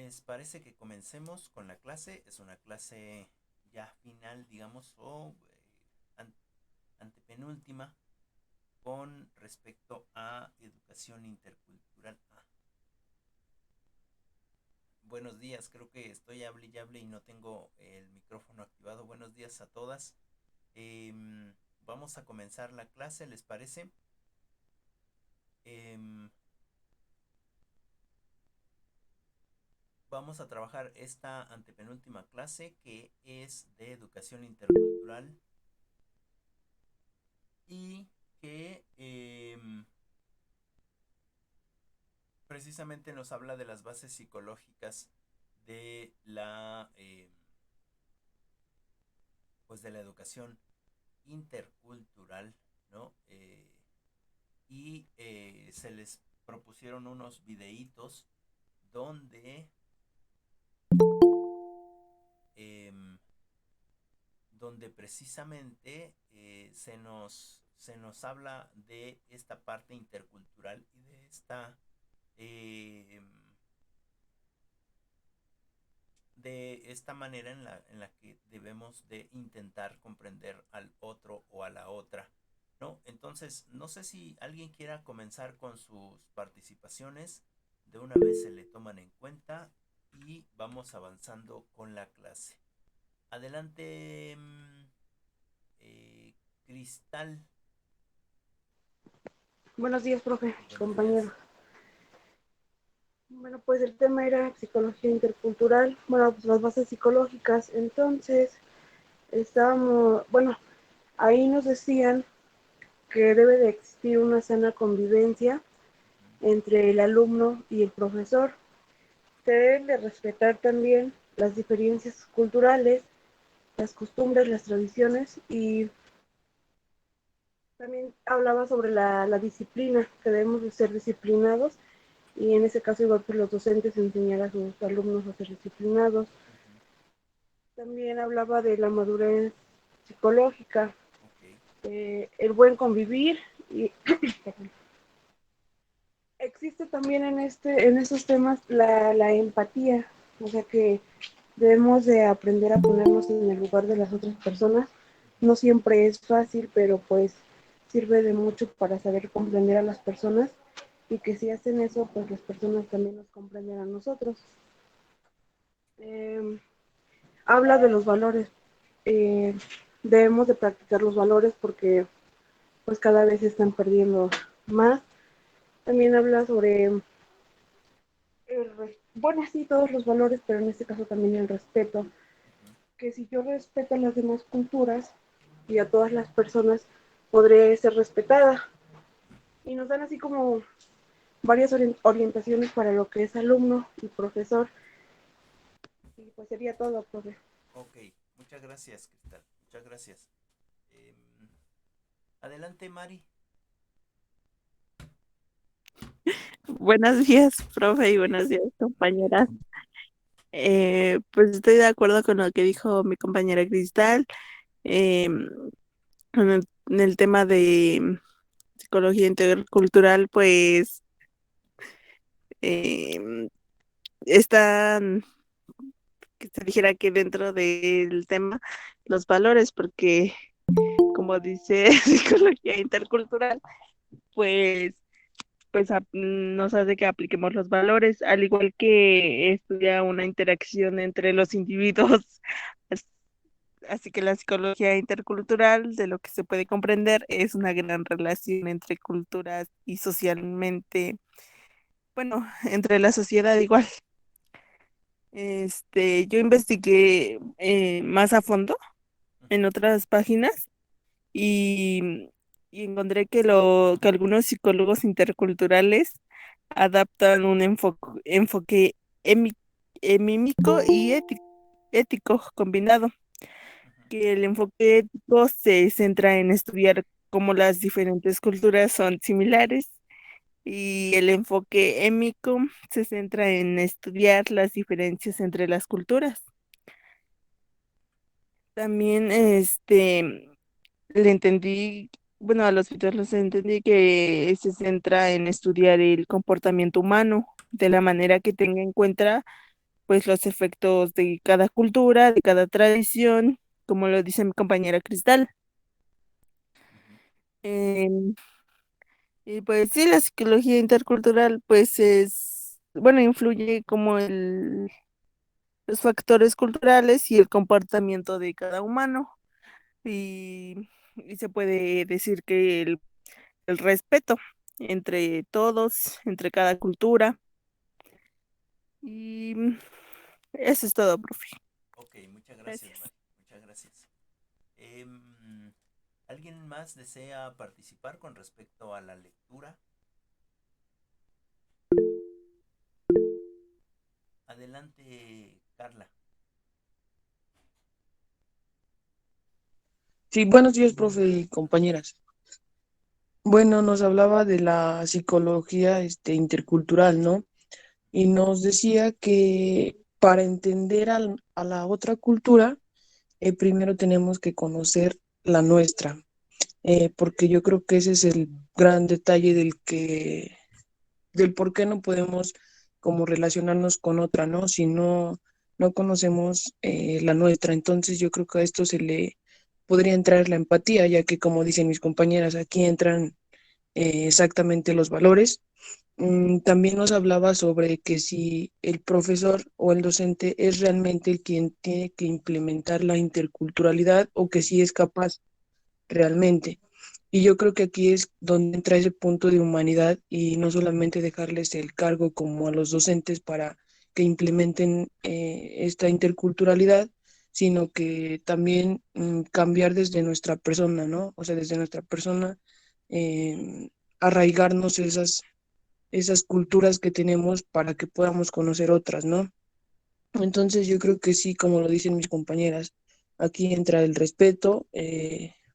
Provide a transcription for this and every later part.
¿Les parece que comencemos con la clase? Es una clase ya final, digamos, o antepenúltima con respecto a educación intercultural. Buenos días, creo que estoy hable y hable y no tengo el micrófono activado. Buenos días a todas. Vamos a comenzar la clase, ¿les parece? Em, Vamos a trabajar esta antepenúltima clase que es de educación intercultural y que precisamente nos habla de las bases psicológicas de pues de la educación intercultural, ¿no? Se les propusieron unos videitos donde em, donde precisamente se nos habla de esta parte intercultural y eh, de esta manera en la que debemos de intentar comprender al otro o a la otra, ¿no? Entonces, no sé si alguien quiera comenzar con sus participaciones, de una vez se le toman en cuenta y vamos avanzando con la clase. Adelante, Cristal. Buenos días, profe, Buenos compañero. días. Bueno, pues el tema era psicología intercultural, bueno, pues las bases psicológicas. Entonces, ahí nos decían que debe de existir una sana convivencia Uh -huh, entre el alumno y el profesor. Se deben de respetar también las diferencias culturales, las costumbres, las tradiciones y también hablaba sobre la disciplina, que debemos de ser disciplinados y en ese caso igual pues los docentes enseñar a sus alumnos a ser disciplinados. uh -huh. También hablaba de la madurez psicológica, Ok. el buen convivir y existe también en estos temas la empatía, o sea que debemos de aprender a ponernos en el lugar de las otras personas. Uh -huh, No siempre es fácil, pero pues sirve de mucho para saber comprender a las personas y que si hacen eso, pues las personas también nos comprenden a nosotros. Eh, Habla de los valores. Eh, Debemos de practicar los valores porque pues cada vez se están perdiendo más. También habla sobre bueno, sí, todos los valores, pero en este caso también el respeto. uh -huh. Que si yo respeto a las demás culturas y a todas las personas, podré ser respetada. Y nos dan así como varias orientaciones para lo que es alumno y profesor. Y pues sería todo, profe. Ok, muchas gracias, Cristal. Muchas gracias. Em, Adelante, Mari. Buenos días, profe, y Buenos buenos días. días, compañeras. Pues estoy de acuerdo con lo que dijo mi compañera Cristal. em, en el tema de psicología intercultural, pues em, están, que se dijera que dentro del tema, los valores, porque como dice psicología intercultural, pues nos hace que apliquemos los valores, al igual que estudia una interacción entre los individuos. As- Así que la psicología intercultural, de lo que se puede comprender, es una gran relación entre culturas y socialmente, bueno, entre la sociedad igual. Yo investigué más a fondo Uh en -huh, otras páginas y, y encontré que algunos psicólogos interculturales adaptan un enfoque emi- mímico y ético combinado, uh -huh, que el enfoque ético se centra en estudiar cómo las diferentes culturas son similares y el enfoque émico se centra en estudiar las diferencias entre las culturas. También le entendí, bueno, a los videos los entendí que se centra en estudiar el comportamiento humano de la manera que tenga en cuenta pues los efectos de cada cultura, de cada tradición, como lo dice mi compañera Cristal. Ujú. Em, y pues sí, la psicología intercultural pues es, bueno, influye como los factores culturales y el comportamiento de cada humano. Y se puede decir que el respeto entre todos, entre cada cultura. Y eso es todo, profe. Ok, muchas gracias, Gracias. Mari. Muchas gracias. Em, ¿Alguien más desea participar con respecto a la lectura? Adelante, Carla. Sí, buenos días, profe y compañeras. Bueno, nos hablaba de la psicología, intercultural, ¿no? Y nos decía que para entender a la otra cultura, primero tenemos que conocer la nuestra, porque yo creo que ese es el gran detalle del por qué no podemos como relacionarnos con otra, ¿no? Si no conocemos la nuestra. Entonces yo creo que a esto se le podría entrar la empatía, ya que como dicen mis compañeras, aquí entran exactamente los valores. También nos hablaba sobre que si el profesor o el docente es realmente el quien tiene que implementar la interculturalidad o que si es capaz realmente. Y yo creo que aquí es donde entra ese punto de humanidad y no solamente dejarles el cargo como a los docentes para que implementen esta interculturalidad, sino que también cambiar desde nuestra persona, ¿no? O sea, desde nuestra persona, eh, arraigarnos esas culturas que tenemos para que podamos conocer otras, ¿no? Entonces yo creo que sí, como lo dicen mis compañeras, aquí entra el respeto,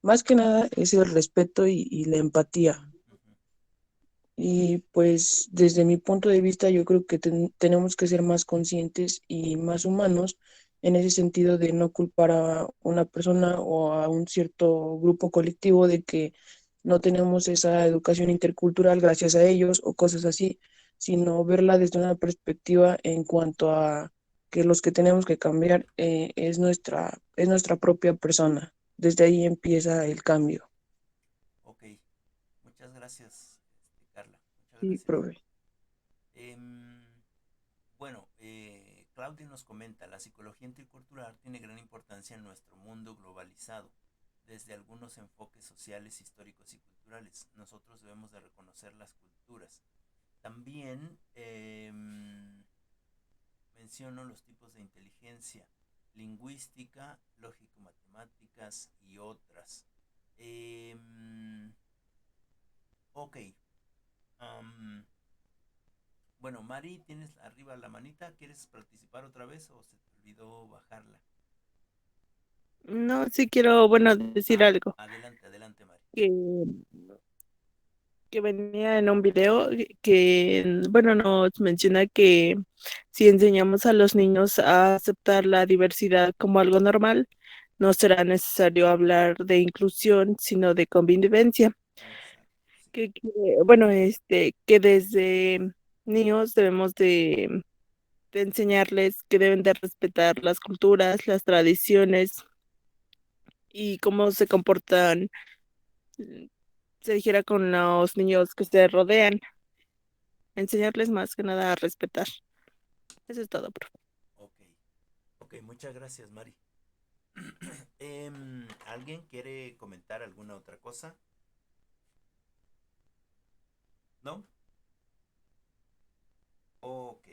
más que nada es el respeto y la empatía. Ujú. Y pues desde mi punto de vista yo creo que tenemos que ser más conscientes y más humanos en ese sentido de no culpar a una persona o a un cierto grupo colectivo de que no tenemos esa educación intercultural gracias a ellos o cosas así, sino verla desde una perspectiva en cuanto a que los que tenemos que cambiar es nuestra propia persona. Desde ahí empieza el cambio. Ok, muchas gracias, Carla. Muchas Sí, gracias. profe. Em, bueno, Claudia nos comenta, la psicología intercultural tiene gran importancia en nuestro mundo globalizado, desde algunos enfoques sociales, históricos y culturales. Nosotros debemos de reconocer las culturas. También menciono los tipos de inteligencia, lingüística, lógico-matemáticas y otras. Em, ok, am, bueno, Mari, tienes arriba la manita. ¿Quieres participar otra vez o se te olvidó bajarla? No, sí quiero, bueno, decir Ah, algo adelante, adelante, Mari. que, que venía en un video que, bueno, nos menciona que si enseñamos a los niños a aceptar la diversidad como algo normal, no será necesario hablar de inclusión, sino de convivencia. Exacto, sí. Bueno, que desde niños debemos de enseñarles que deben de respetar las culturas, las tradiciones y cómo se comportan, mm, se dijera, con los niños que se rodean. Enseñarles más que nada a respetar. Eso es todo, profe. Ok, ok, muchas gracias, Mari. ¿Alguien quiere comentar alguna otra cosa? ¿No? Ok.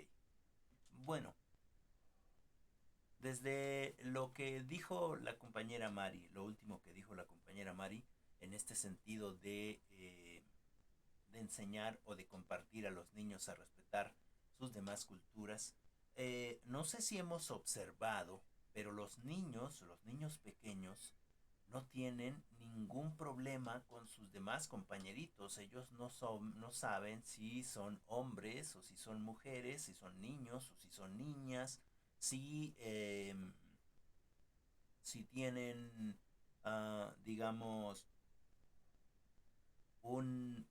Bueno, desde lo que dijo la compañera Mari, lo último que dijo la compañera Mari, en este sentido de enseñar o de compartir a los niños a respetar sus demás culturas, no sé si hemos observado, pero los niños pequeños, no tienen ningún problema con sus demás compañeritos. Ellos no saben si son hombres o si son mujeres, si son niños o si son niñas, si, si tienen, digamos, un,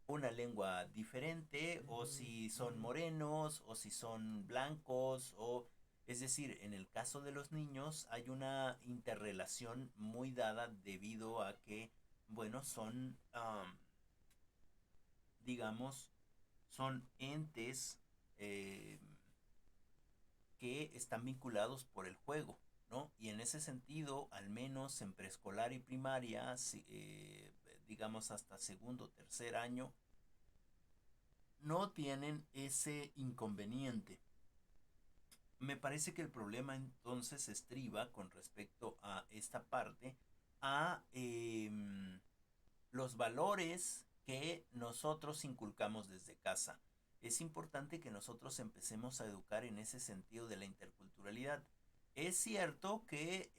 una lengua diferente, o si son morenos, o si son blancos, o es decir, en el caso de los niños hay una interrelación muy dada debido a que, bueno, son, digamos, son entes eh, que están vinculados por el juego, ¿no? Y en ese sentido, al menos en preescolar y primaria, digamos hasta segundo o tercer año, no tienen ese inconveniente. Me parece que el problema entonces estriba con respecto a esta parte a los valores que nosotros inculcamos desde casa. Es importante que nosotros empecemos a educar en ese sentido de la interculturalidad. Es cierto que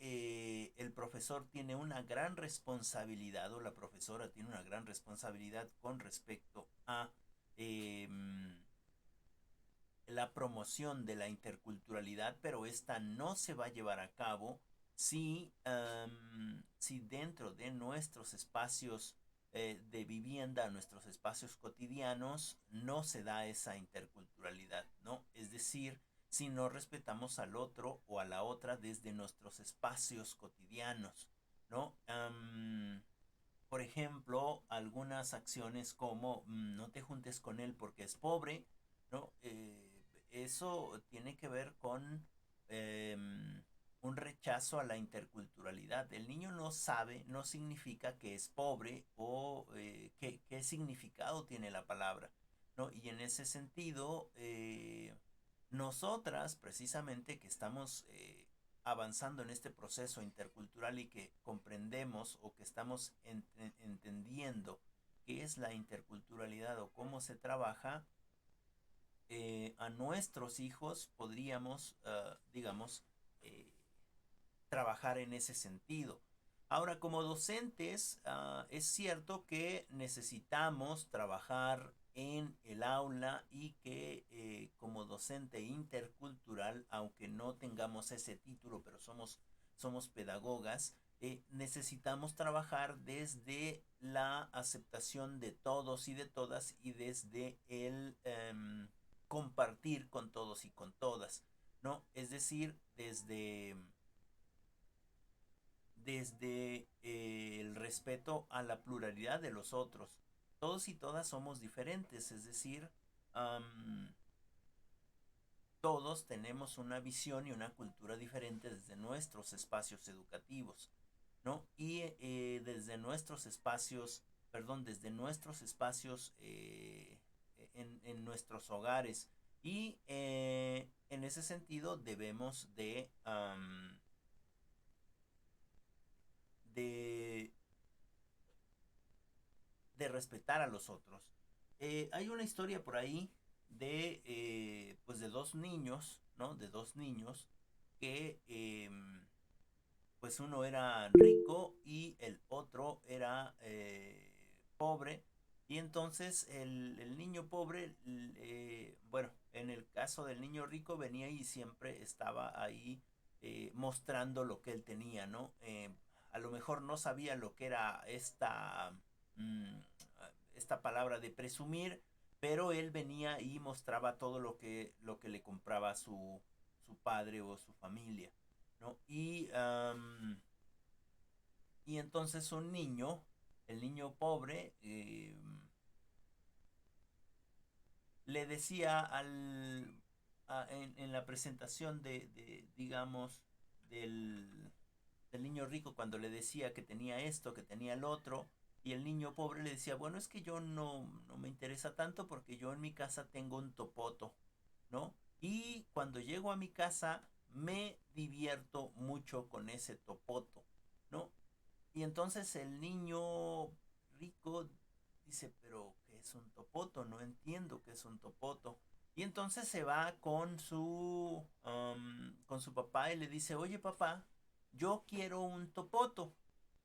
el profesor tiene una gran responsabilidad o la profesora tiene una gran responsabilidad con respecto a eh, la promoción de la interculturalidad, pero esta no se va a llevar a cabo si dentro de nuestros espacios de vivienda, nuestros espacios cotidianos, no se da esa interculturalidad, ¿no? Es decir, si no respetamos al otro o a la otra desde nuestros espacios cotidianos, ¿no? Por ejemplo, algunas acciones como no te juntes con él porque es pobre, ¿no? Eso tiene que ver con eh, un rechazo a la interculturalidad. El niño no sabe, no significa que es pobre o qué significado tiene la palabra, ¿no? Y en ese sentido, nosotras precisamente que estamos avanzando en este proceso intercultural y que comprendemos o que estamos entendiendo qué es la interculturalidad o cómo se trabaja, a nuestros hijos podríamos, digamos, eh, trabajar en ese sentido. Ahora, como docentes, es cierto que necesitamos trabajar en el aula y que como docente intercultural, aunque no tengamos ese título, pero somos pedagogas, necesitamos trabajar desde la aceptación de todos y de todas y desde el compartir con todos y con todas, ¿no? Es decir, desde el respeto a la pluralidad de los otros. Todos y todas somos diferentes, es decir, um, todos tenemos una visión y una cultura diferente desde nuestros espacios educativos, ¿no? Y desde nuestros espacios, perdón, desde nuestros espacios en nuestros hogares. Y en ese sentido debemos de de respetar a los otros. Hay una historia por ahí pues de dos niños, ¿no? De dos niños que, pues uno era rico y el otro era pobre. Y entonces el niño pobre, bueno, en el caso del niño rico venía y siempre estaba ahí mostrando lo que él tenía, ¿no? A lo mejor no sabía lo que era mm, esta palabra de presumir, pero él venía y mostraba todo lo que le compraba su padre o su familia, ¿no? Y entonces un niño, el niño pobre, le decía en la presentación digamos, del niño rico, cuando le decía que tenía esto, que tenía el otro, y el niño pobre le decía, bueno, es que yo no me interesa tanto porque yo en mi casa tengo un topoto, ¿no? Y cuando llego a mi casa me divierto mucho con ese topoto, ¿no? Y entonces el niño rico dice, pero ¿qué es un topoto? No entiendo qué es un topoto. Y entonces se va con su papá y le dice, oye papá, yo quiero un topoto.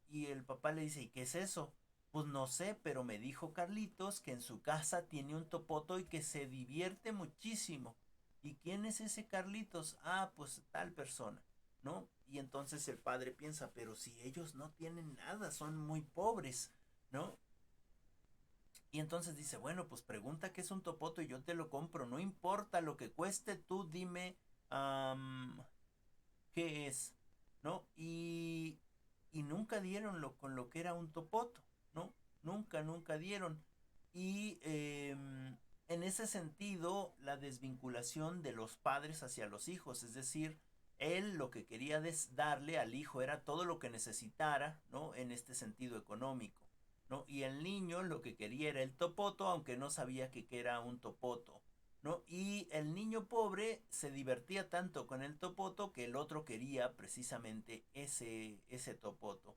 Y el papá le dice, ¿y qué es eso? Pues no sé, pero me dijo Carlitos que en su casa tiene un topoto y que se divierte muchísimo. ¿Y quién es ese Carlitos? Ah, pues tal persona, ¿no? Y entonces el padre piensa, pero si ellos no tienen nada, son muy pobres, ¿no? Y entonces dice, bueno, pues pregunta qué es un topoto y yo te lo compro, no importa lo que cueste, tú dime qué es, ¿no? Y nunca dieron con lo que era un topoto, ¿no? Nunca dieron. Y en ese sentido, la desvinculación de los padres hacia los hijos, es decir, él lo que quería darle al hijo era todo lo que necesitara, ¿no? En este sentido económico, ¿no? Y el niño lo que quería era el topoto, aunque no sabía que era un topoto, ¿no? Y el niño pobre se divertía tanto con el topoto que el otro quería precisamente ese topoto.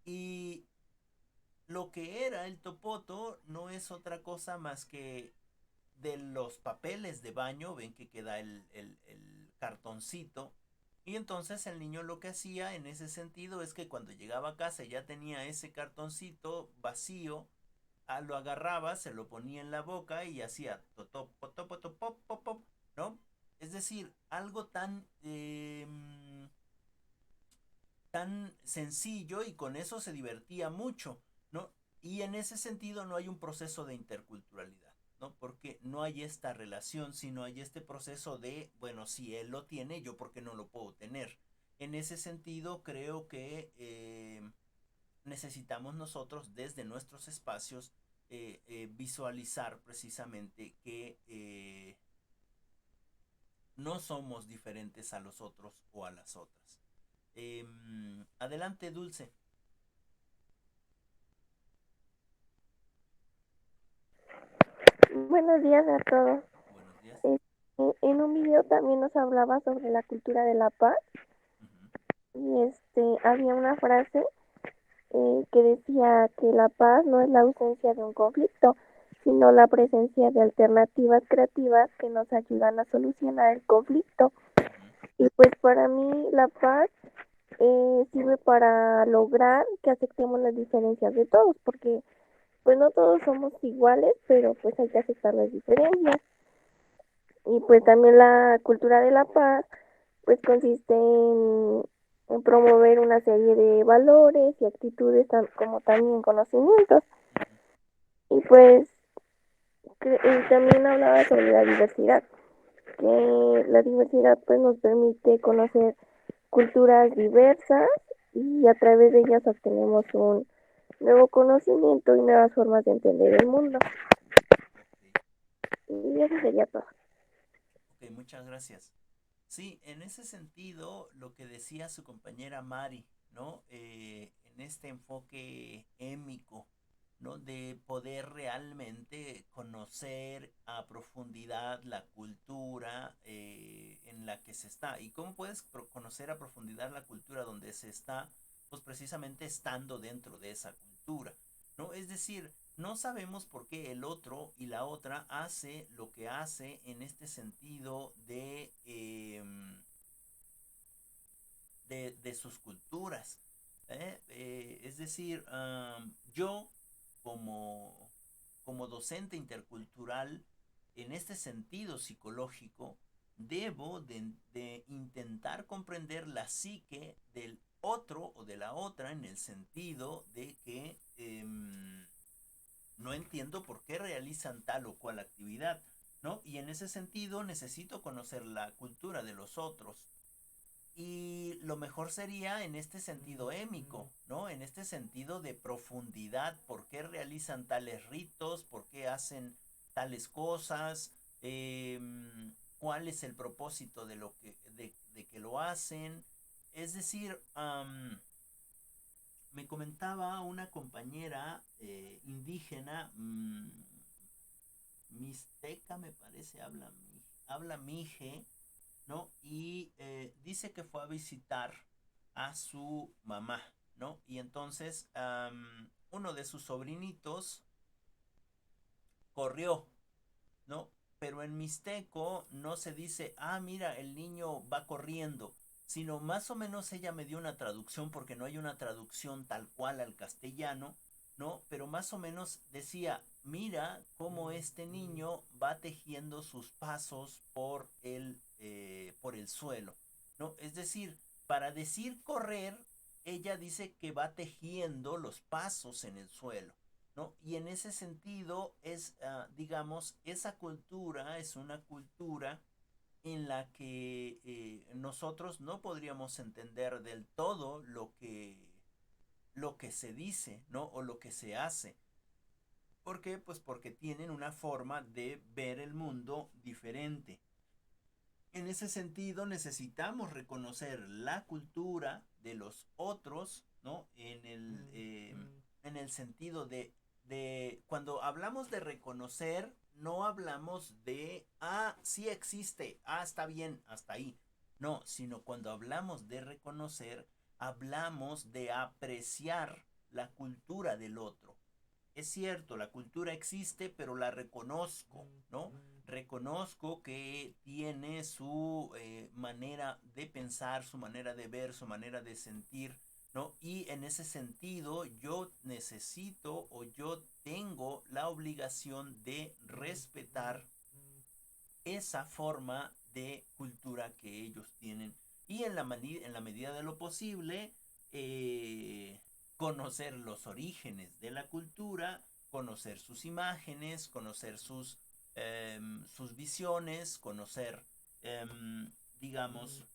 Y lo que era el topoto no es otra cosa más que de los papeles de baño, ven que queda el cartoncito. Y entonces el niño lo que hacía en ese sentido es que cuando llegaba a casa ya tenía ese cartoncito vacío, lo agarraba, se lo ponía en la boca y hacía totop, potop, potop, pop, pop, pop, ¿no? Es decir, algo tan sencillo y con eso se divertía mucho, ¿no? Y en ese sentido no hay un proceso de interculturalidad, ¿no? Porque no hay esta relación, sino hay este proceso de, bueno, si él lo tiene, yo por qué no lo puedo tener. En ese sentido creo que necesitamos nosotros desde nuestros espacios visualizar precisamente que no somos diferentes a los otros o a las otras. Adelante, Dulce. Buenos días a todos. Buenos días. En un video también nos hablaba sobre la cultura de la paz y había una frase que decía que la paz no es la ausencia de un conflicto, sino la presencia de alternativas creativas que nos ayudan a solucionar el conflicto. Y pues para mí la paz sirve para lograr que aceptemos las diferencias de todos, porque pues no todos somos iguales, pero pues hay que aceptar las diferencias. Y pues también la cultura de la paz pues consiste en promover una serie de valores y actitudes como también conocimientos. Y pues y también hablaba sobre la diversidad, que la diversidad pues nos permite conocer culturas diversas y a través de ellas obtenemos un nuevo conocimiento y nuevas formas de entender el mundo. Y eso sería todo. Ok, muchas gracias. Sí, en ese sentido, lo que decía su compañera Mari, ¿no? En este enfoque émico, ¿no? De poder realmente conocer a profundidad la cultura en la que se está. ¿Y cómo puedes conocer a profundidad la cultura donde se está? Pues precisamente estando dentro de esa cultura, ¿no? Es decir, no sabemos por qué el otro y la otra hace lo que hace en este sentido de sus culturas. Es decir, yo como docente intercultural, en este sentido psicológico, debo de intentar comprender la psique del otro o de la otra en el sentido de que no entiendo por qué realizan tal o cual actividad, ¿no? Y en ese sentido necesito conocer la cultura de los otros. Y lo mejor sería en este sentido émico, ¿no? En este sentido de profundidad, por qué realizan tales ritos, por qué hacen tales cosas, cuál es el propósito de que lo hacen. Es decir, me comentaba una compañera indígena, mixteca me parece, habla mije, ¿no? Y dice que fue a visitar a su mamá, ¿no? Y entonces uno de sus sobrinitos corrió, ¿no? Pero en mixteco no se dice, mira, el niño va corriendo, sino más o menos ella me dio una traducción, porque no hay una traducción tal cual al castellano, ¿no? Pero más o menos decía, mira cómo este niño va tejiendo sus pasos por el suelo, ¿no? Es decir, para decir correr, ella dice que va tejiendo los pasos en el suelo, ¿no? Y en ese sentido es, digamos, esa cultura es una cultura en la que nosotros no podríamos entender del todo lo que se dice, ¿no? O lo que se hace. ¿Por qué? Pues porque tienen una forma de ver el mundo diferente. En ese sentido necesitamos reconocer la cultura de los otros, ¿no? En el sentido cuando hablamos de reconocer, no hablamos de, sí existe, está bien, hasta ahí. No, sino cuando hablamos de reconocer, hablamos de apreciar la cultura del otro. Es cierto, la cultura existe, pero la reconozco, ¿no? Reconozco que tiene su manera de pensar, su manera de ver, su manera de sentir, ¿no? Y en ese sentido yo necesito o yo tengo la obligación de respetar esa forma de cultura que ellos tienen y en la medida de lo posible conocer los orígenes de la cultura, conocer sus imágenes, conocer sus visiones, conocer, digamos,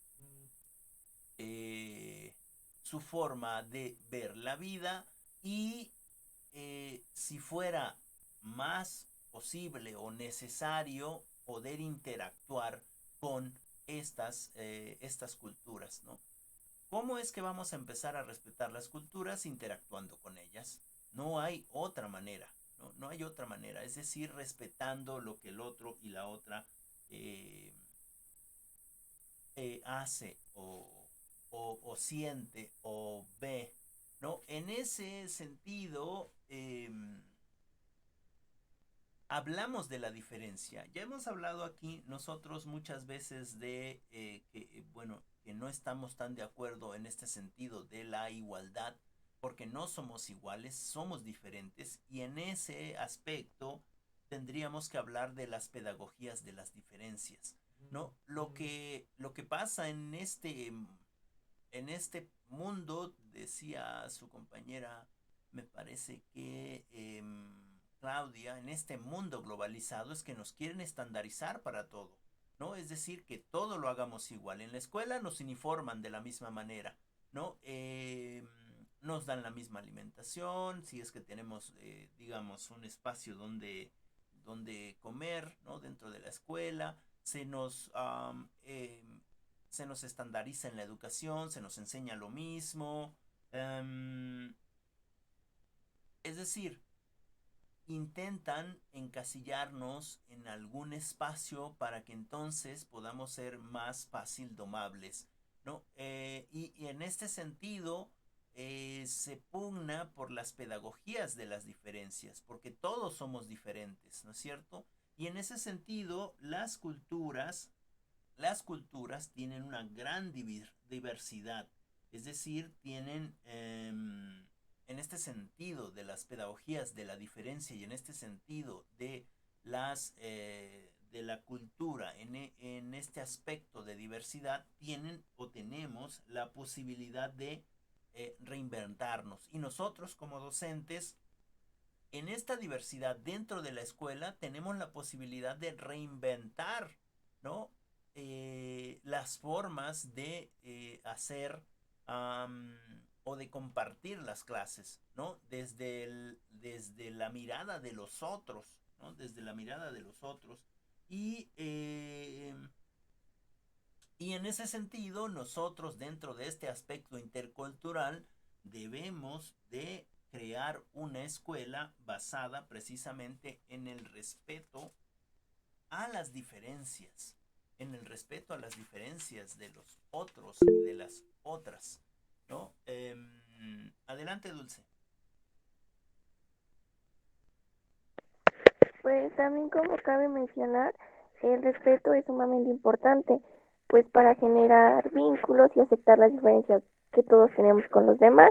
eh, su forma de ver la vida y si fuera más posible o necesario poder interactuar con estas culturas, ¿no? ¿Cómo es que vamos a empezar a respetar las culturas? Interactuando con ellas. No hay otra manera, ¿no? No hay otra manera. Es decir, respetando lo que el otro y la otra eh, hace o siente o ve, ¿no? En ese sentido, hablamos de la diferencia. Ya hemos hablado aquí nosotros muchas veces de bueno, que no estamos tan de acuerdo en este sentido de la igualdad, porque no somos iguales, somos diferentes, y en ese aspecto tendríamos que hablar de las pedagogías de las diferencias, ¿no? Lo que pasa en este mundo, decía su compañera, me parece que Claudia, en este mundo globalizado es que nos quieren estandarizar para todo, ¿no? Es decir, que todo lo hagamos igual. En la escuela nos uniforman de la misma manera, ¿no? Nos dan la misma alimentación, si es que tenemos, digamos, un espacio donde comer, ¿no? Dentro de la escuela, se nos estandariza en la educación, se nos enseña lo mismo. Es decir, intentan encasillarnos en algún espacio para que entonces podamos ser más fácil domables, ¿no? Y en este sentido se pugna por las pedagogías de las diferencias, porque todos somos diferentes, ¿no es cierto? Y en ese sentido, las culturas tienen una gran diversidad, es decir, tienen en este sentido de las pedagogías de la diferencia y en este sentido de de la cultura en este aspecto de diversidad tienen o tenemos la posibilidad de reinventarnos, y nosotros como docentes en esta diversidad dentro de la escuela tenemos la posibilidad de reinventar, ¿no? Las formas de hacer o de compartir las clases, ¿no? Desde la mirada de los otros, ¿no? Desde la mirada de los otros. Y, y en ese sentido, nosotros dentro de este aspecto intercultural debemos de crear una escuela basada precisamente en el respeto a las diferencias, en el respeto a las diferencias de los otros y de las otras, ¿no? Adelante, Dulce. Pues también como cabe mencionar, el respeto es sumamente importante, pues para generar vínculos y aceptar las diferencias que todos tenemos con los demás,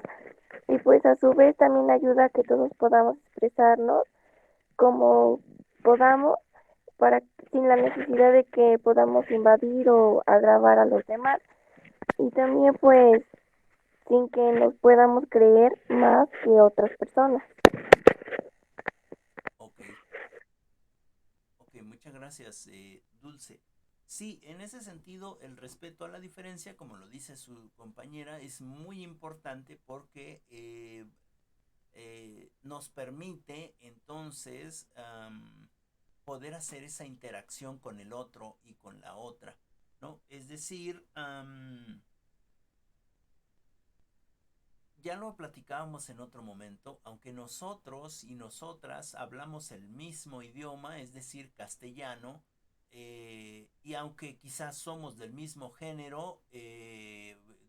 y pues a su vez también ayuda a que todos podamos expresarnos como podamos, para sin la necesidad de que podamos invadir o agravar a los demás, y también pues sin que nos podamos creer más que otras personas. Muchas gracias, Dulce. Sí, en ese sentido, el respeto a la diferencia, como lo dice su compañera, es muy importante porque nos permite entonces poder hacer esa interacción con el otro y con la otra, ¿no? Es decir, ya lo platicábamos en otro momento, aunque nosotros y nosotras hablamos el mismo idioma, es decir, castellano, y aunque quizás somos del mismo género,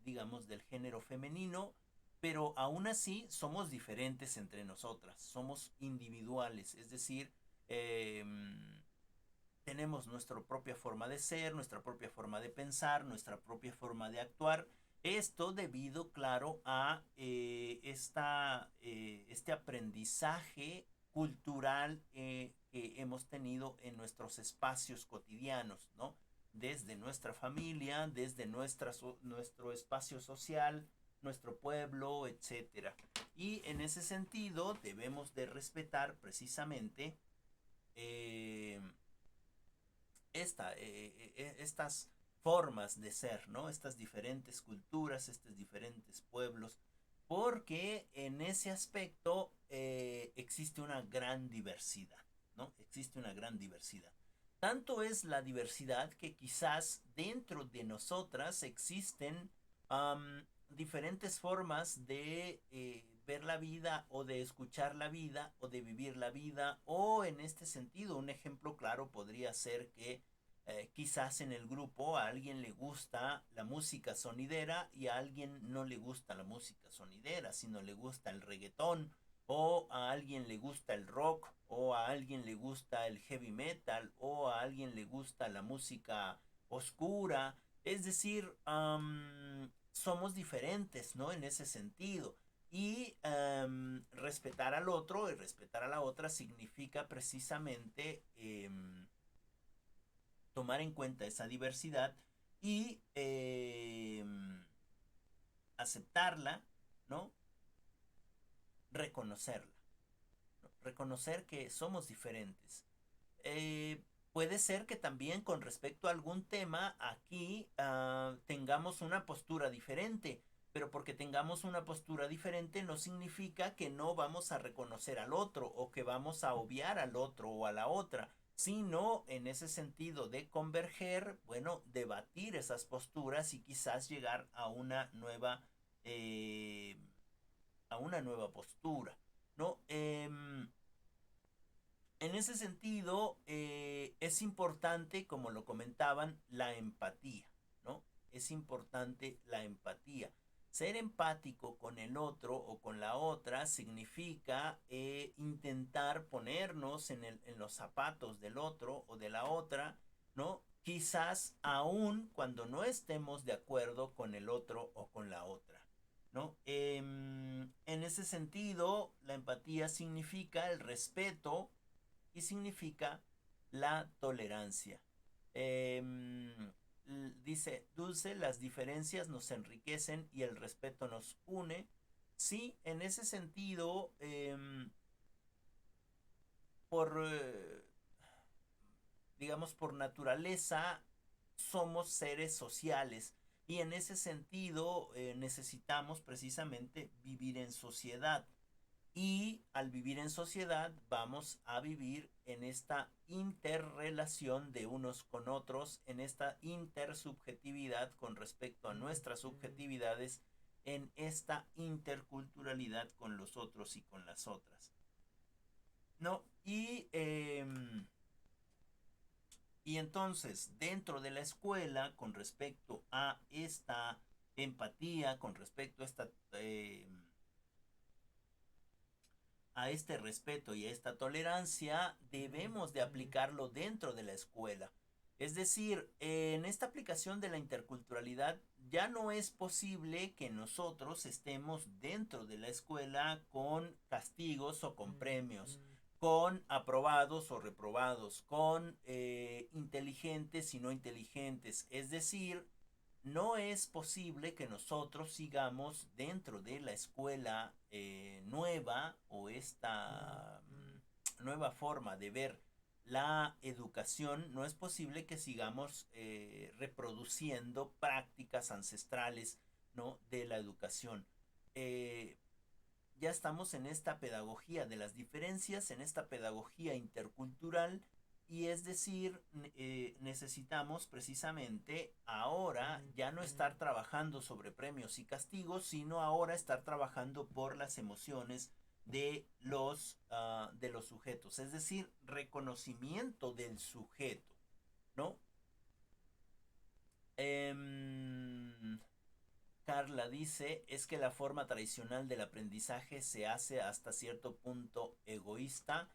digamos del género femenino, pero aún así somos diferentes entre nosotras, somos individuales, es decir, eh, tenemos nuestra propia forma de ser, nuestra propia forma de pensar, nuestra propia forma de actuar. Esto debido, claro, a este aprendizaje cultural que hemos tenido en nuestros espacios cotidianos, ¿no? Desde nuestra familia, desde nuestro espacio social, nuestro pueblo, etcétera. Y en ese sentido debemos de respetar precisamente eh, estas formas de ser, ¿no? Estas diferentes culturas, estos diferentes pueblos, porque en ese aspecto existe una gran diversidad, ¿no? Existe una gran diversidad. Tanto es la diversidad que quizás dentro de nosotras existen diferentes formas de ver la vida o de escuchar la vida o de vivir la vida, o en este sentido un ejemplo claro podría ser que quizás en el grupo a alguien le gusta la música sonidera y a alguien no le gusta la música sonidera, sino le gusta el reggaetón, o a alguien le gusta el rock, o a alguien le gusta el heavy metal, o a alguien le gusta la música oscura. Es decir, somos diferentes, ¿no? En ese sentido. Y respetar al otro y respetar a la otra significa precisamente tomar en cuenta esa diversidad y aceptarla, ¿no? Reconocerla, ¿no? Reconocer que somos diferentes. Puede ser que también con respecto a algún tema aquí tengamos una postura diferente, pero porque tengamos una postura diferente no significa que no vamos a reconocer al otro o que vamos a obviar al otro o a la otra, sino en ese sentido de converger, bueno, debatir esas posturas y quizás llegar eh, a una nueva postura, ¿no? En ese sentido, es importante, como lo comentaban, la empatía, ¿no? Es importante la empatía. Ser empático con el otro o con la otra significa intentar ponernos en los zapatos del otro o de la otra, ¿no? Quizás aún cuando no estemos de acuerdo con el otro o con la otra, ¿no? En ese sentido, la empatía significa el respeto y significa la tolerancia. Dice Dulce, las diferencias nos enriquecen y el respeto nos une. Sí, en ese sentido, por, digamos, por naturaleza, somos seres sociales y en ese sentido necesitamos precisamente vivir en sociedad. Y al vivir en sociedad vamos a vivir en esta interrelación de unos con otros, en esta intersubjetividad con respecto a nuestras subjetividades, en esta interculturalidad con los otros y con las otras. ¿No? Y entonces, dentro de la escuela, con respecto a esta empatía, con respecto a este respeto y a esta tolerancia, debemos de aplicarlo dentro de la escuela. Es decir, en esta aplicación de la interculturalidad ya no es posible que nosotros estemos dentro de la escuela con castigos o con premios, con aprobados o reprobados, con inteligentes y no inteligentes. Es decir, no es posible que nosotros sigamos dentro de la escuela nueva o esta nueva forma de ver la educación, no es posible que sigamos reproduciendo prácticas ancestrales, ¿no?, de la educación. Eh, ya estamos en esta pedagogía de las diferencias, en esta pedagogía intercultural, y es decir, necesitamos precisamente ahora ya no estar trabajando sobre premios y castigos, sino ahora estar trabajando por las emociones de los sujetos, es decir, reconocimiento del sujeto, ¿no? Carla dice, es que la forma tradicional del aprendizaje se hace hasta cierto punto egoísta.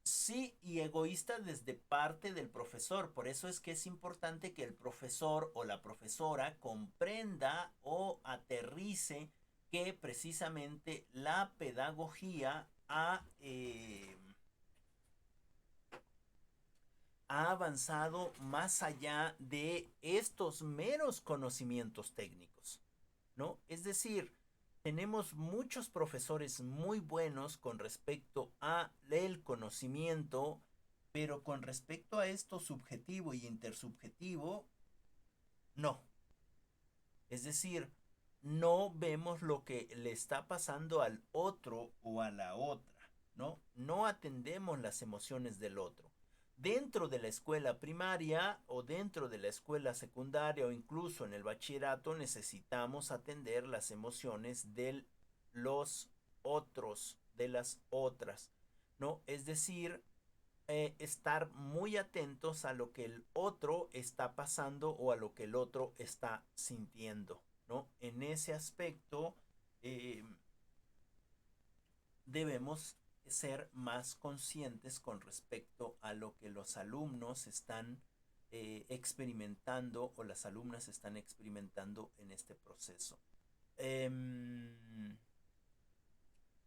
Sí, y egoísta desde parte del profesor. Por eso es que es importante que el profesor o la profesora comprenda o aterrice que precisamente la pedagogía ha avanzado más allá de estos meros conocimientos técnicos, ¿no? Es decir, tenemos muchos profesores muy buenos con respecto a el conocimiento, pero con respecto a esto subjetivo y intersubjetivo, no. Es decir, no vemos lo que le está pasando al otro o a la otra, ¿no? No atendemos las emociones del otro. Dentro de la escuela primaria o dentro de la escuela secundaria o incluso en el bachillerato necesitamos atender las emociones de los otros, de las otras, ¿no? Es decir, estar muy atentos a lo que el otro está pasando o a lo que el otro está sintiendo, ¿no? En ese aspecto eh, debemos ser más conscientes con respecto a lo que los alumnos están experimentando o las alumnas están experimentando en este proceso.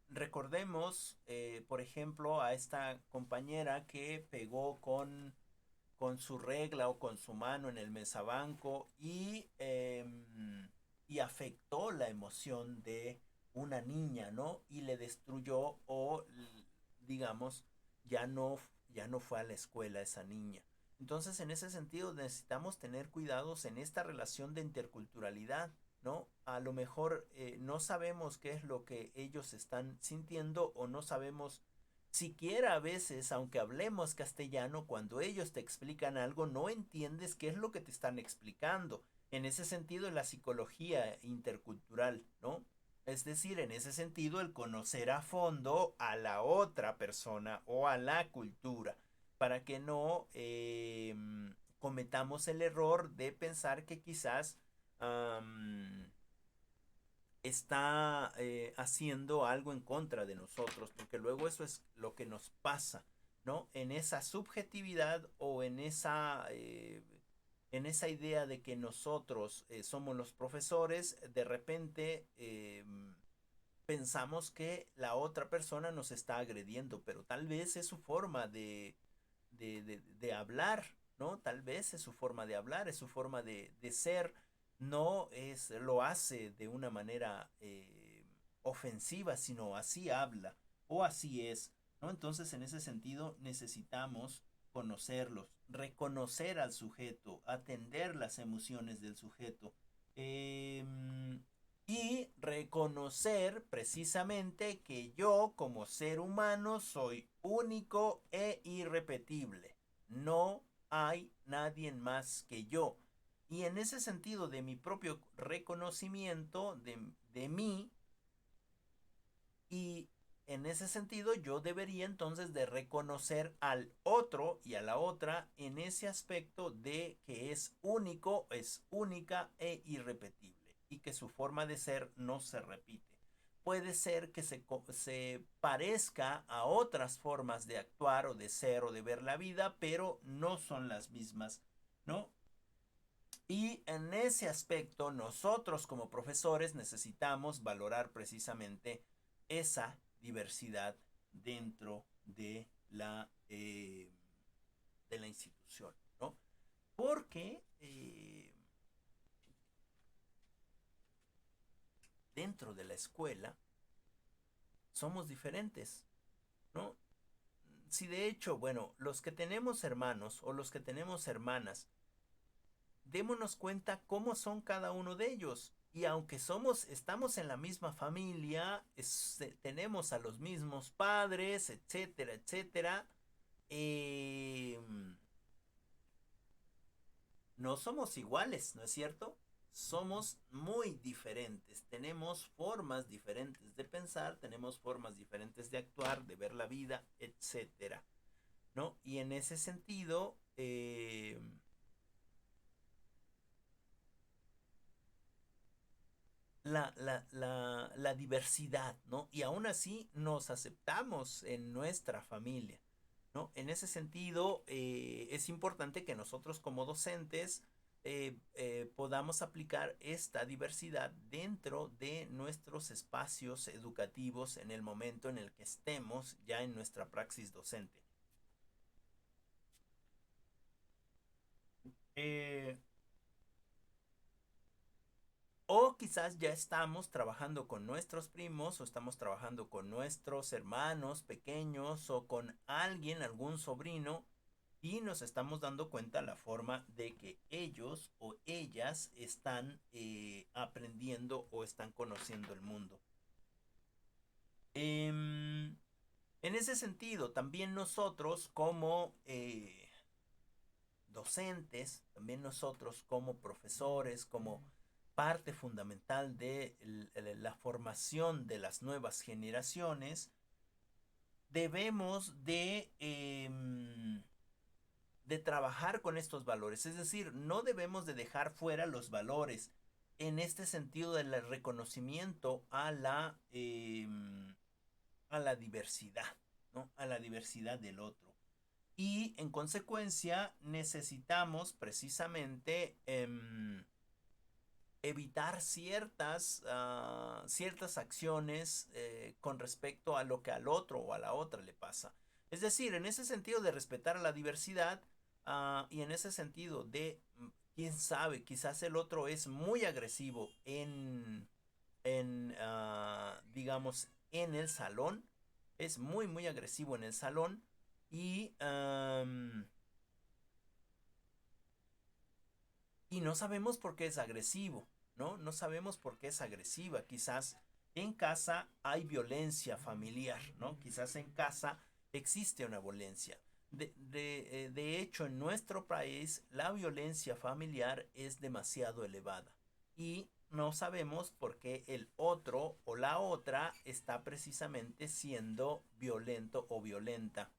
Recordemos, por ejemplo, a esta compañera que pegó con su regla o con su mano en el mesabanco y afectó la emoción de una niña, ¿no? Y le destruyó o, digamos, ya no, ya no fue a la escuela esa niña. Entonces, en ese sentido, necesitamos tener cuidados en esta relación de interculturalidad, ¿no? A lo mejor no sabemos qué es lo que ellos están sintiendo o no sabemos siquiera a veces, aunque hablemos castellano, cuando ellos te explican algo, no entiendes qué es lo que te están explicando. En ese sentido, la psicología intercultural, ¿no? Es decir, en ese sentido, el conocer a fondo a la otra persona o a la cultura, para que no cometamos el error de pensar que quizás está haciendo algo en contra de nosotros, porque luego eso es lo que nos pasa, ¿no? En esa subjetividad o en esa idea de que nosotros somos los profesores, de repente pensamos que la otra persona nos está agrediendo, pero tal vez es su forma de hablar, ¿no? Tal vez es su forma de hablar, es su forma de ser, no es, lo hace de una manera ofensiva, sino así habla o así es, ¿no? Entonces, en ese sentido, necesitamos conocerlos, reconocer al sujeto, atender las emociones del sujeto. Y reconocer precisamente que yo como ser humano soy único e irrepetible. No hay nadie más que yo. Y en ese sentido de mi propio reconocimiento de mí, y en ese sentido yo debería entonces de reconocer al otro y a la otra en ese aspecto de que es único, es única e irrepetible y que su forma de ser no se repite. Puede ser que se parezca a otras formas de actuar o de ser o de ver la vida, pero no son las mismas, ¿no? Y en ese aspecto, nosotros como profesores necesitamos valorar precisamente esa diversidad dentro de la institución, ¿no? Porque dentro de la escuela somos diferentes, ¿no? si de hecho, bueno, los que tenemos hermanos o los que tenemos hermanas, démonos cuenta cómo son cada uno de ellos. Y aunque estamos en la misma familia, tenemos a los mismos padres, etcétera, etcétera, eh, no somos iguales, ¿no es cierto? Somos muy diferentes, tenemos formas diferentes de pensar, tenemos formas diferentes de actuar, de ver la vida, etcétera, ¿no? Y en ese sentido, la diversidad, ¿no? Y aún así nos aceptamos en nuestra familia, ¿no? En ese sentido, es importante que nosotros como docentes podamos aplicar esta diversidad dentro de nuestros espacios educativos en el momento en el que estemos ya en nuestra praxis docente. Eh, O quizás ya estamos trabajando con nuestros primos o estamos trabajando con nuestros hermanos pequeños o con alguien, algún sobrino, y nos estamos dando cuenta la forma de que ellos o ellas están aprendiendo o están conociendo el mundo. En ese sentido, también nosotros como docentes, también nosotros como profesores, como parte fundamental de la formación de las nuevas generaciones, debemos de trabajar con estos valores. Es decir, no debemos de dejar fuera los valores en este sentido del reconocimiento a la diversidad, ¿no? A la diversidad del otro. Y en consecuencia necesitamos precisamente evitar ciertas acciones con respecto a lo que al otro o a la otra le pasa. Es decir, en ese sentido de respetar a la diversidad y en ese sentido de, quién sabe, quizás el otro es muy agresivo digamos, en el salón, es muy, muy agresivo en el salón y, y no sabemos por qué es agresivo, ¿no? No sabemos por qué es agresiva. Quizás en casa hay violencia familiar, ¿no? Quizás en casa existe una violencia. De hecho, en nuestro país la violencia familiar es demasiado elevada y no sabemos por qué el otro o la otra está precisamente siendo violento o violenta.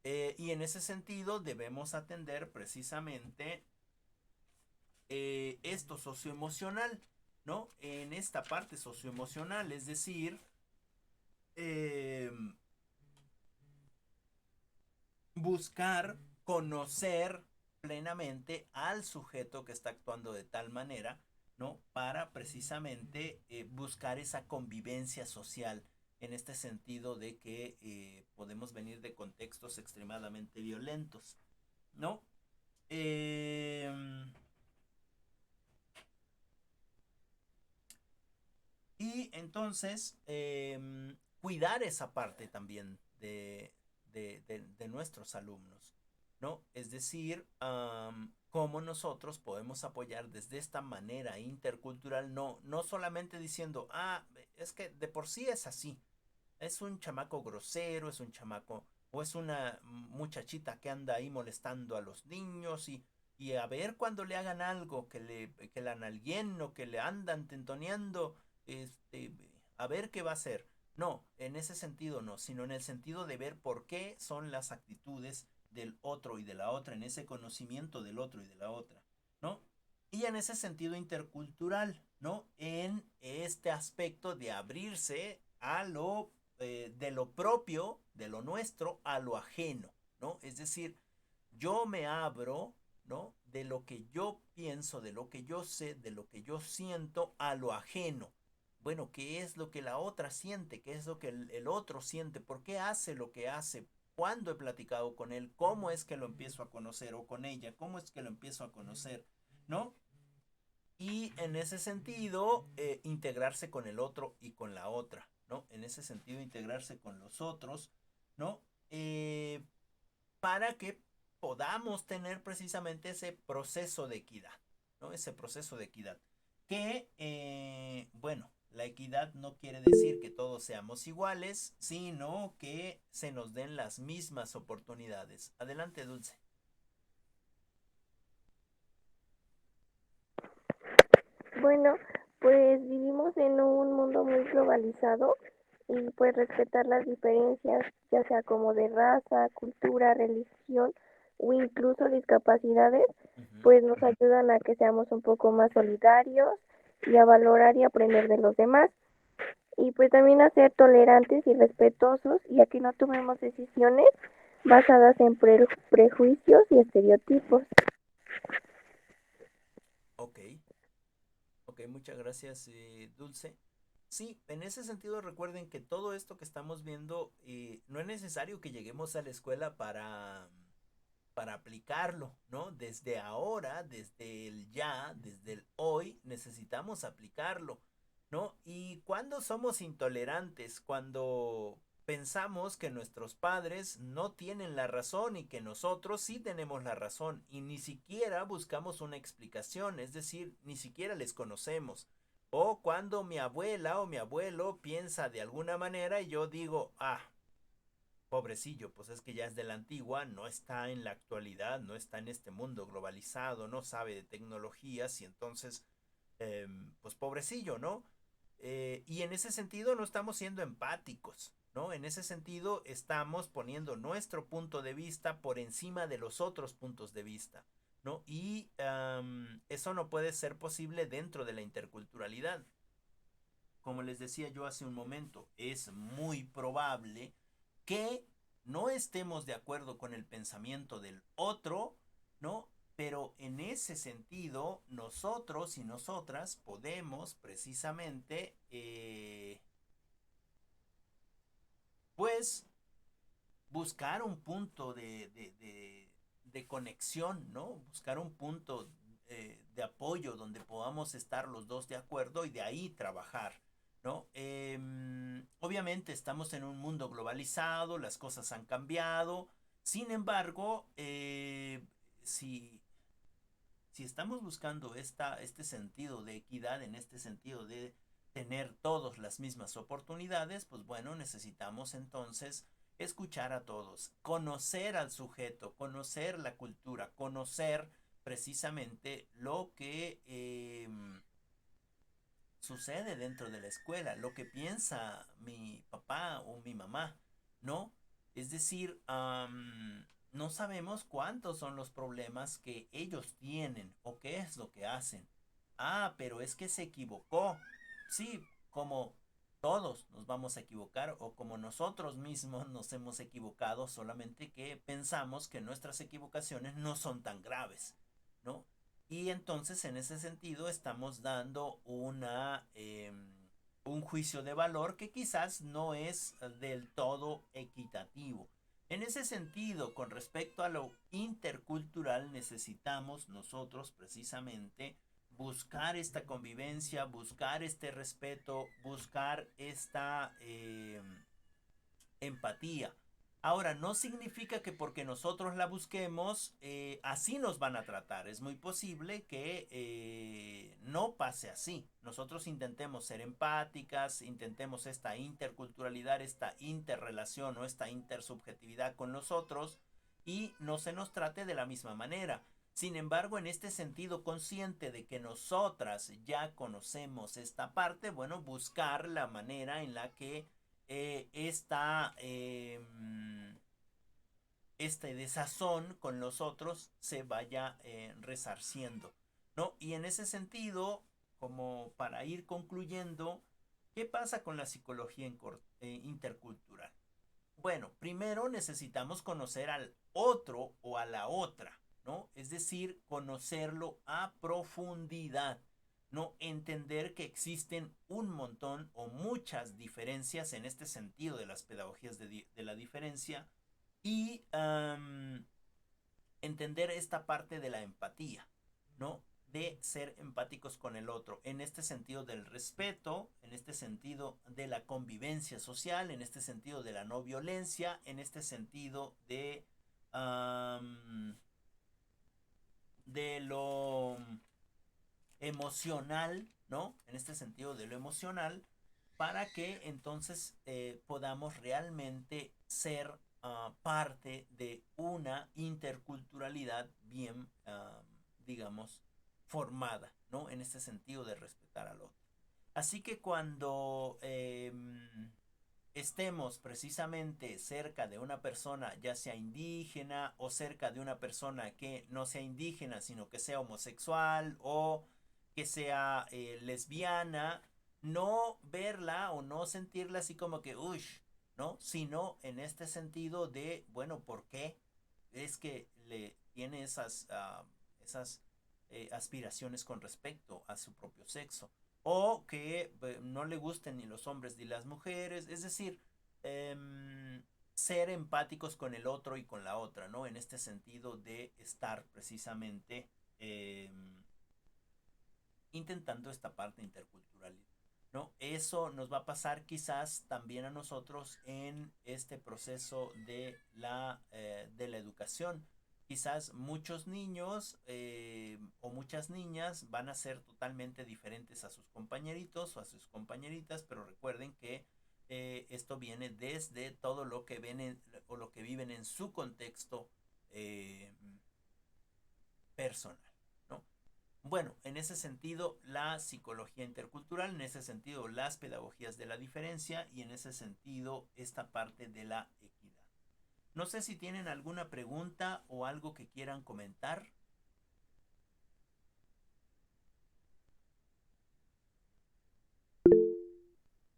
Y en ese sentido debemos atender precisamente esto socioemocional, ¿no? En esta parte socioemocional, es decir, eh, buscar conocer plenamente al sujeto que está actuando de tal manera, ¿no? Para precisamente buscar esa convivencia social en este sentido de que podemos venir de contextos extremadamente violentos, ¿no? Eh, Y entonces, cuidar esa parte también de nuestros alumnos, ¿no? Es decir, cómo nosotros podemos apoyar desde esta manera intercultural, no solamente diciendo, es que de por sí es así, es un chamaco grosero, es un chamaco, o es una muchachita que anda ahí molestando a los niños y a ver cuando le hagan algo, que le analguen o que le andan tentoneando, este, a ver qué va a hacer. No, en ese sentido no, sino en el sentido de ver por qué son las actitudes del otro y de la otra, en ese conocimiento del otro y de la otra, ¿no? Y en ese sentido intercultural, ¿no? En este aspecto de abrirse a de lo propio, de lo nuestro, a lo ajeno, ¿no? Es decir, yo me abro, ¿no? De lo que yo pienso, de lo que yo sé, de lo que yo siento, a lo ajeno. Bueno, ¿qué es lo que la otra siente? ¿Qué es lo que el otro siente? ¿Por qué hace lo que hace? ¿Cuándo he platicado con él? ¿Cómo es que lo empiezo a conocer? O con ella, ¿cómo es que lo empiezo a conocer? ¿No? Y en ese sentido, integrarse con el otro y con la otra, ¿no? En ese sentido, integrarse con los otros, ¿no? para que podamos tener precisamente ese proceso de equidad, ¿no? Ese proceso de equidad. Que, bueno, la equidad no quiere decir que todos seamos iguales, sino que se nos den las mismas oportunidades. Adelante, Dulce. Bueno, pues vivimos en un mundo muy globalizado y pues respetar las diferencias, ya sea como de raza, cultura, religión o incluso discapacidades, pues nos ayudan a que seamos un poco más solidarios y a valorar y aprender de los demás. Y pues también a ser tolerantes y respetuosos y a que no tomemos decisiones basadas en prejuicios y estereotipos. Ok, muchas gracias, Dulce. Sí, en ese sentido recuerden que todo esto que estamos viendo, no es necesario que lleguemos a la escuela para aplicarlo, ¿no? Desde ahora, desde el ya, desde el hoy, necesitamos aplicarlo, ¿no? Y cuando somos intolerantes, cuando pensamos que nuestros padres no tienen la razón y que nosotros sí tenemos la razón y ni siquiera buscamos una explicación, es decir, ni siquiera les conocemos. O cuando mi abuela o mi abuelo piensa de alguna manera y yo digo, ah, pobrecillo, pues es que ya es de la antigua, no está en la actualidad, no está en este mundo globalizado, no sabe de tecnologías y entonces, pues pobrecillo, ¿no? Y en ese sentido no estamos siendo empáticos, ¿no? En ese sentido estamos poniendo nuestro punto de vista por encima de los otros puntos de vista, ¿no? Y eso no puede ser posible dentro de la interculturalidad. Como les decía yo hace un momento, es muy probable que no estemos de acuerdo con el pensamiento del otro, ¿no? Pero en ese sentido, nosotros y nosotras podemos precisamente, pues, buscar un punto de conexión, ¿no? Buscar un punto de apoyo donde podamos estar los dos de acuerdo y de ahí trabajar, ¿no? Obviamente estamos en un mundo globalizado, las cosas han cambiado, sin embargo, si estamos buscando este sentido de equidad, en este sentido de tener todos las mismas oportunidades, pues bueno, necesitamos entonces escuchar a todos, conocer al sujeto, conocer la cultura, conocer precisamente lo que sucede dentro de la escuela, lo que piensa mi papá o mi mamá, ¿no? Es decir, no sabemos cuántos son los problemas que ellos tienen o qué es lo que hacen. Ah, pero es que se equivocó. Sí, como todos nos vamos a equivocar o como nosotros mismos nos hemos equivocado, solamente que pensamos que nuestras equivocaciones no son tan graves, ¿no? Y entonces en ese sentido estamos dando un juicio de valor que quizás no es del todo equitativo. En ese sentido, con respecto a lo intercultural, necesitamos nosotros precisamente buscar esta convivencia, buscar este respeto, buscar esta empatía. Ahora, no significa que porque nosotros la busquemos, así nos van a tratar. Es muy posible que no pase así. Nosotros intentemos ser empáticas, intentemos esta interculturalidad, esta interrelación o esta intersubjetividad con los otros y no se nos trate de la misma manera. Sin embargo, en este sentido consciente de que nosotras ya conocemos esta parte, bueno, buscar la manera en la que este desazón con los otros se vaya resarciendo, ¿no? Y en ese sentido, como para ir concluyendo, ¿qué pasa con la psicología intercultural? Bueno, primero necesitamos conocer al otro o a la otra, ¿no? Es decir, conocerlo a profundidad, ¿no? Entender que existen un montón o muchas diferencias en este sentido de las pedagogías de la diferencia y entender esta parte de la empatía, ¿no? de ser empáticos con el otro, en este sentido del respeto, en este sentido de la convivencia social, en este sentido de la no violencia, en este sentido de lo emocional, ¿no? En este sentido de lo emocional, para que entonces podamos realmente ser parte de una interculturalidad bien, digamos, formada, ¿no? En este sentido de respetar al otro. Así que cuando estemos precisamente cerca de una persona, ya sea indígena o cerca de una persona que no sea indígena, sino que sea homosexual o que sea lesbiana, no verla o no sentirla así como que, uy, ¿no? Sino en este sentido de, bueno, ¿por qué es que le tiene esas aspiraciones con respecto a su propio sexo? O que no le gusten ni los hombres ni las mujeres, es decir, ser empáticos con el otro y con la otra, ¿no? En este sentido de estar precisamente intentando esta parte intercultural, ¿no? Eso nos va a pasar quizás también a nosotros en este proceso de la educación. Quizás muchos niños o muchas niñas van a ser totalmente diferentes a sus compañeritos o a sus compañeritas, pero recuerden que esto viene desde todo lo que ven o lo que viven en su contexto eh, personal, ¿no? Bueno, en ese sentido, la psicología intercultural, en ese sentido, las pedagogías de la diferencia y en ese sentido, esta parte de la equidad. No sé si tienen alguna pregunta o algo que quieran comentar.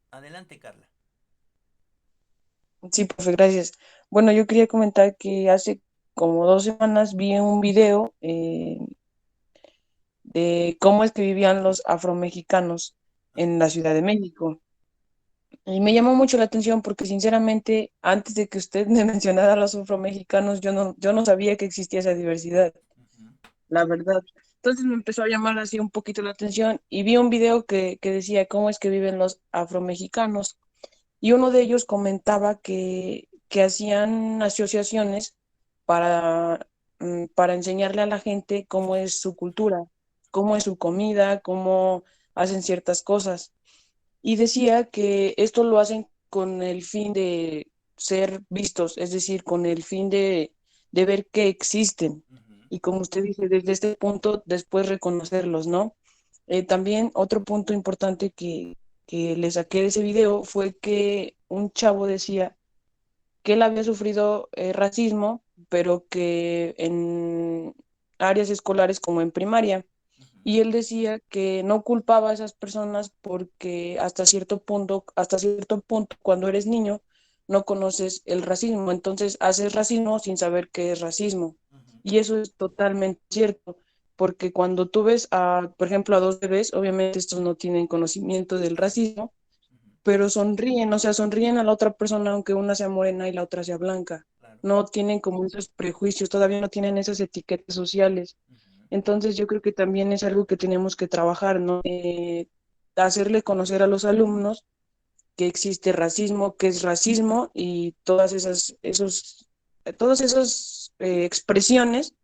Adelante, Carla. Sí, profe, gracias. Bueno, yo quería comentar que hace como 2 semanas vi un video de cómo es que vivían los afromexicanos Ajá. en la Ciudad de México. Y me llamó mucho la atención porque sinceramente, antes de que usted me mencionara a los afromexicanos, yo no sabía que existía esa diversidad, Uh-huh. la verdad. Entonces me empezó a llamar así un poquito la atención y vi un video que decía cómo es que viven los afromexicanos. Y uno de ellos comentaba que hacían asociaciones para enseñarle a la gente cómo es su cultura, cómo es su comida, cómo hacen ciertas cosas. Y decía que esto lo hacen con el fin de ser vistos, es decir, con el fin de ver que existen. Uh-huh. Y como usted dice, desde este punto, después reconocerlos, ¿no? También otro punto importante que le saqué de ese video fue que un chavo decía que él había sufrido racismo, pero que en áreas escolares como en primaria. Uh-huh. Y él decía que no culpaba a esas personas porque hasta cierto punto, cuando eres niño, no conoces el racismo. Entonces haces racismo sin saber qué es racismo. Uh-huh. Y eso es totalmente cierto, porque cuando tú ves por ejemplo, a dos bebés, obviamente estos no tienen conocimiento del racismo, Uh-huh. pero sonríen, o sea, sonríen a la otra persona aunque una sea morena y la otra sea blanca. Claro. No tienen como esos prejuicios, todavía no tienen esas etiquetas sociales. Uh-huh. Entonces yo creo que también es algo que tenemos que trabajar, ¿no? Hacerle conocer a los alumnos que existe racismo, qué es racismo y todas esas expresiones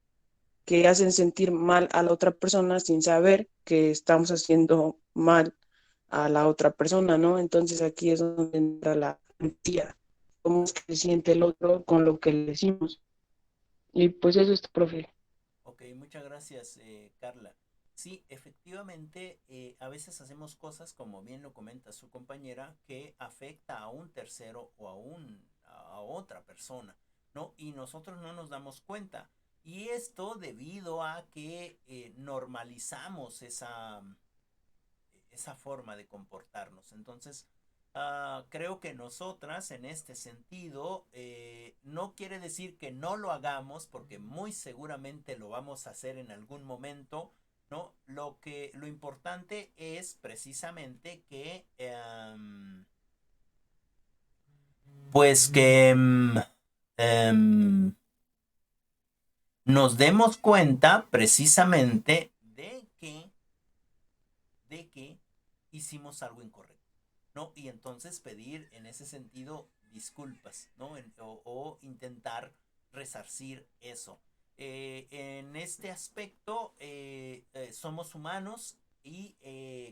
que hacen sentir mal a la otra persona sin saber que estamos haciendo mal a la otra persona, ¿no? Entonces aquí es donde entra la empatía, cómo es que se siente el otro con lo que le decimos. Y pues eso es, profe. Ok, muchas gracias, Carla. Sí, efectivamente, a veces hacemos cosas, como bien lo comenta su compañera, que afecta a un tercero o a otra persona, ¿no? Y nosotros no nos damos cuenta. Y esto debido a que normalizamos esa forma de comportarnos. Entonces, creo que nosotras en este sentido no quiere decir que no lo hagamos porque muy seguramente lo vamos a hacer en algún momento, ¿no? Lo importante es precisamente que pues que nos demos cuenta precisamente de de que hicimos algo incorrecto, ¿no? Y entonces pedir en ese sentido disculpas, ¿no? O intentar resarcir eso. En este aspecto somos humanos y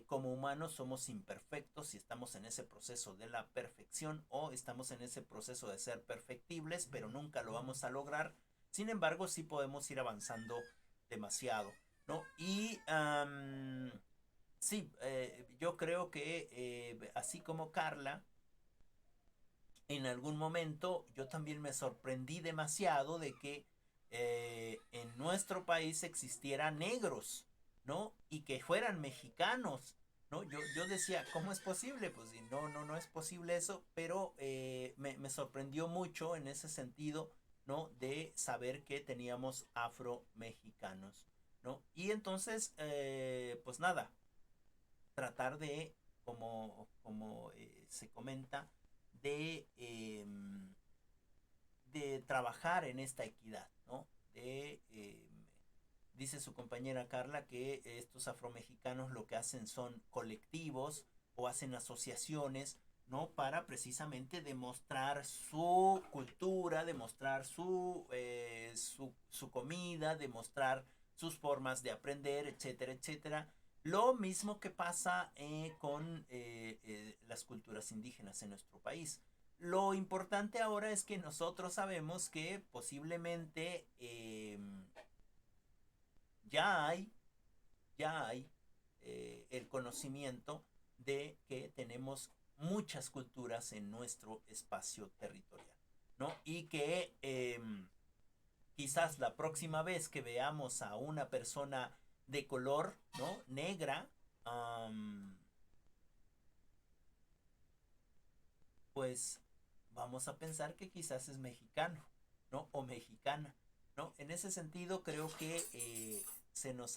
como humanos somos imperfectos y estamos en ese proceso de la perfección o estamos en ese proceso de ser perfectibles, pero nunca lo vamos a lograr. Sin embargo, sí podemos ir avanzando demasiado, ¿no? Y sí, yo creo que así como Carla, en algún momento yo también me sorprendí demasiado de que en nuestro país existieran negros, ¿no? Y que fueran mexicanos, ¿no? Yo decía, ¿cómo es posible? Pues no es posible eso, pero me sorprendió mucho en ese sentido, ¿no? De saber que teníamos afromexicanos, ¿no? Y entonces, pues nada, tratar de, como se comenta, de trabajar en esta equidad, ¿no? Dice su compañera Carla que estos afromexicanos lo que hacen son colectivos o hacen asociaciones, ¿no? Para precisamente demostrar su cultura, demostrar su comida, demostrar sus formas de aprender, etcétera, etcétera. Lo mismo que pasa con las culturas indígenas en nuestro país. Lo importante ahora es que nosotros sabemos que posiblemente ya hay, ya hay el conocimiento de que tenemos muchas culturas en nuestro espacio territorial, ¿no? Y que quizás la próxima vez que veamos a una persona de color, ¿no? Negra, pues vamos a pensar que quizás es mexicano, ¿no? O mexicana, ¿no? En ese sentido creo que se nos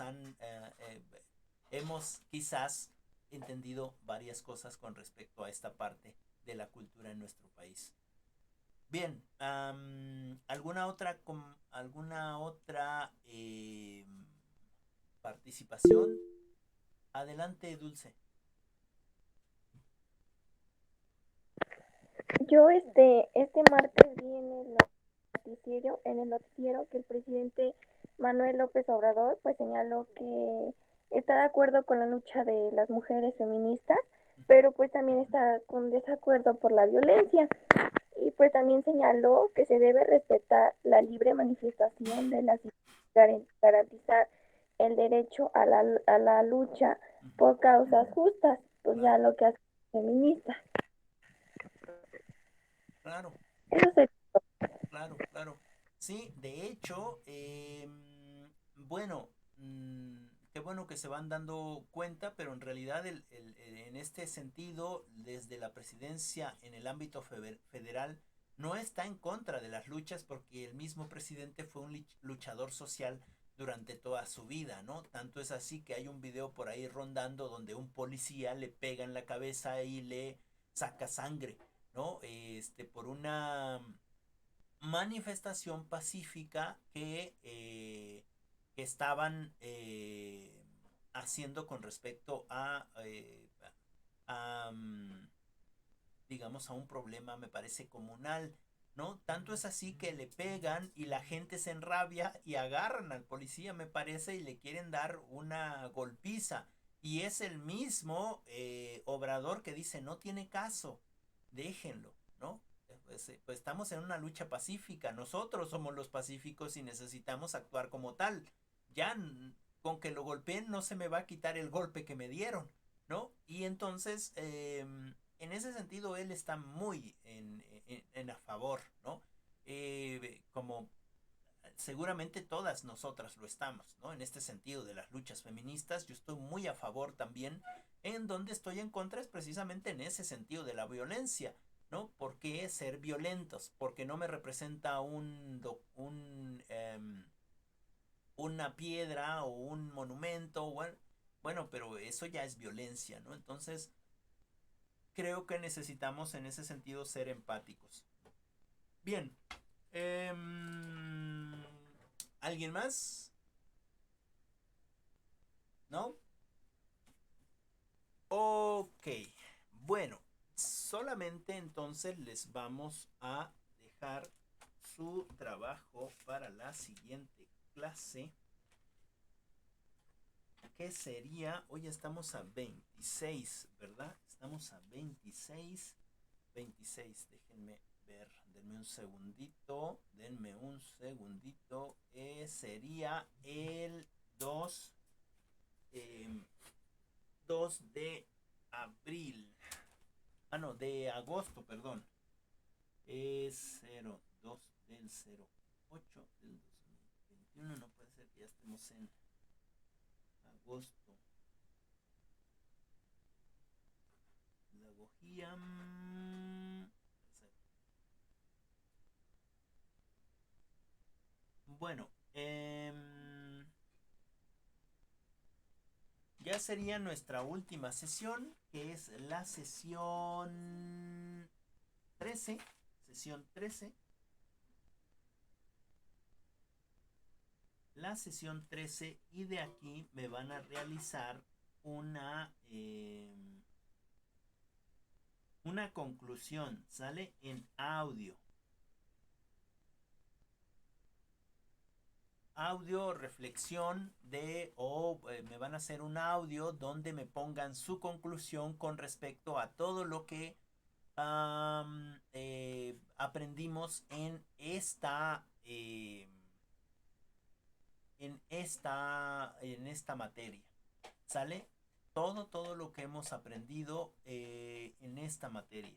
hemos quizás entendido varias cosas con respecto a esta parte de la cultura en nuestro país. Bien, alguna otra participación? Adelante, Dulce. Yo este martes vi en el noticiero que el presidente Manuel López Obrador pues señaló que está de acuerdo con la lucha de las mujeres feministas, pero pues también está con desacuerdo por la violencia. Y pues también señaló que se debe respetar la libre manifestación de las garantizar el derecho a la lucha por causas justas, pues ya lo que hace feminista. Claro. Eso sería. Claro. Sí, de hecho, bueno, qué bueno que se van dando cuenta, pero en realidad en este sentido, desde la presidencia en el ámbito federal, no está en contra de las luchas porque el mismo presidente fue un luchador social durante toda su vida, ¿no? Tanto es así que hay un video por ahí rondando donde un policía le pega en la cabeza y le saca sangre, ¿no? Por una manifestación pacífica que estaban haciendo con respecto a digamos, a un problema, me parece, comunal, ¿no? Tanto es así que le pegan y la gente se enrabia y agarran al policía, me parece, y le quieren dar una golpiza. Y es el mismo Obrador que dice, no tiene caso, déjenlo, ¿no? Pues estamos en una lucha pacífica, nosotros somos los pacíficos y necesitamos actuar como tal. Ya con que lo golpeen no se me va a quitar el golpe que me dieron, ¿no? Y entonces, en ese sentido, él está muy en a favor, ¿no? Como seguramente todas nosotras lo estamos, ¿no? En este sentido de las luchas feministas, yo estoy muy a favor también. En donde estoy en contra es precisamente en ese sentido de la violencia, ¿no? ¿Por qué ser violentos? Porque no me representa una piedra o un monumento, bueno, pero eso ya es violencia, ¿no? Entonces, creo que necesitamos en ese sentido ser empáticos. Bien. ¿Alguien más? ¿No? Ok, bueno, solamente entonces les vamos a dejar su trabajo para la siguiente clase, que sería, hoy estamos a 26, ¿verdad? Estamos a 26, déjenme ver, denme un segundito, sería el 2, 2 de abril, no, de agosto, perdón, es 02 del 08 del 2021, no puede ser que ya estemos en agosto. Pedagogía. Bueno, ya sería nuestra última sesión, que es la sesión 13. Sesión 13. La sesión 13, y de aquí me van a realizar una conclusión, ¿sale? En audio. Audio, reflexión me van a hacer un audio donde me pongan su conclusión con respecto a todo lo que aprendimos en esta materia, ¿sale? Todo lo que hemos aprendido en esta materia,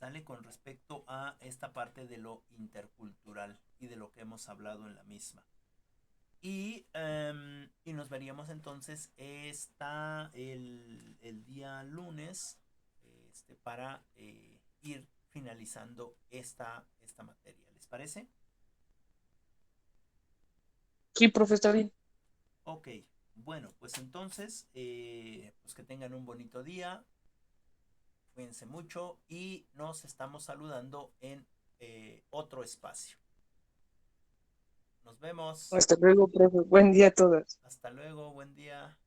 ¿sale? Con respecto a esta parte de lo intercultural y de lo que hemos hablado en la misma. Y nos veríamos entonces el día lunes para ir finalizando esta materia. ¿Les parece? Sí, profe, está bien. Ok, bueno, pues entonces, pues que tengan un bonito día, cuídense mucho y nos estamos saludando en otro espacio. Nos vemos. Hasta luego, profe. Buen día a todas. Hasta luego, buen día.